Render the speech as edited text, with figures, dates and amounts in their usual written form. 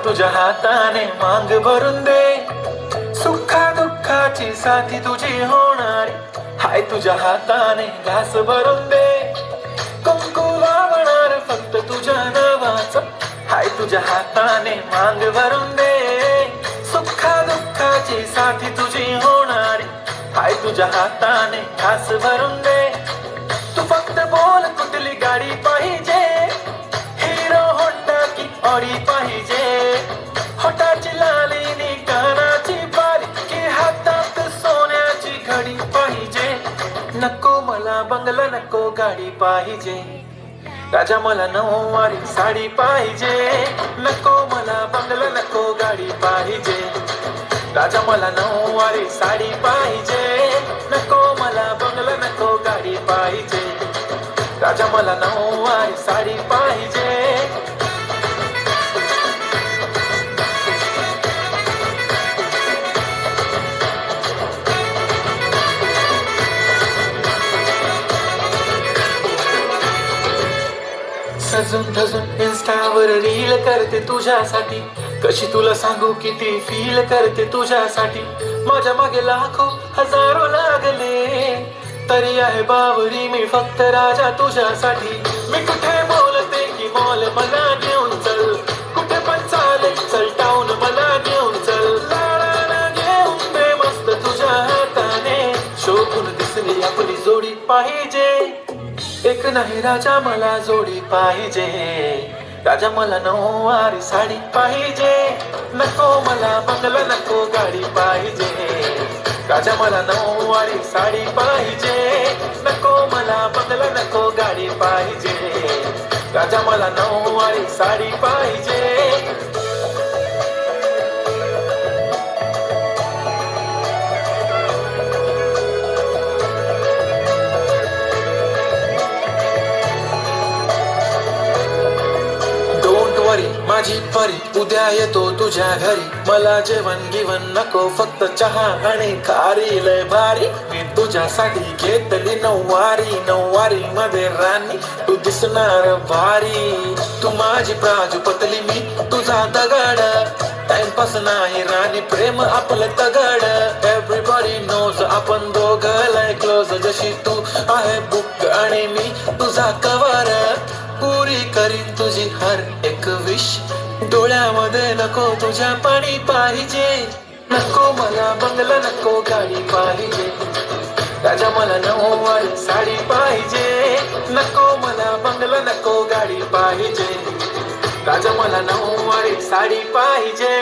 तुझ्या हाताने मांग भरून दे, सुखा दुःखाची साथी तुझी होणार, हाय तुझ्या हाताने घास भरून दे, कुंकू लावणार फक्त तुझ्या नावाचं, हाय तुझ्या हाताने मांग भरून दे, सुखा दुःखाची साथी तुझी होणार, हाय तुझ्या हाताने घास भरून दे. तू फक्त बोल कुठली गाडी पाहिजे, हिरो होंडा की ऑडी पाहिजे, होटाची लाली नी कानाची बारी की हातात सोन्याची घडी पाहिजे. नको मला बंगला नको गाडी पाहिजे, राजा मला नऊवारी साडी पाहिजे. नको मला बंगला नको गाडी पाहिजे, राजा मला नऊवारी साडी पाहिजे. नको मला बंगला नको गाडी पाहिजे, राजा मला नऊवारी साडी पाहिजे. सजून धजून इन्स्टावर रील करते तुझ्यासाठी, कशी तुला सांगू किती फील करते तुझ्यासाठी. माझ्या मागे लाखो हजारो लागले, तरी आहे बावरी मी फक्त राजा तुझ्यासाठी. मी कुठे बोलते की मॉल मला घेऊन चल, कुठे पण चालेल चल टाऊन मला घेऊन चल. लाडाला घेऊन दे मस्त तुझ्या हाताने, शोभून दिसली आपली जोडी पाहिजे. एक नाही राजा मला जोडी पाहिजे, राजा मला नऊवारी साडी पाहिजे. नको मला बंगला नको गाडी पाहिजे, राजा मला नऊवारी साडी पाहिजे. नको मला बंगला नको गाडी पाहिजे, राजा मला नऊवारी साडी पाहिजे. माझी परी उद्या येतो तुझ्या घरी, मला जेवण गिवण नको फक्त चहा आणि खारी लय भारी. मी तुझ्यासाठी घेतली नऊवारी, नऊवारी मध्ये राणी तू दिसणार भारी. तू माझी प्राजूपतली मी तुझा दगड, टाइमपास नाही राणी प्रेम आपलं तगड. एव्हरीबॉडी नोज आपण दोघं लय क्लोज, जशी तू आहे बुक आणि मी तुझा कवर. पुरी करीन तुझी हर एक विश, डोळ्यामध्ये नको तुझ्या पाणी पाहिजे. नको मला बंगला नको गाडी पाहिजे, राजा मला नऊवारी साडी पाहिजे. नको मला बंगला नको गाडी पाहिजे, राजा मला नऊवारी साडी पाहिजे.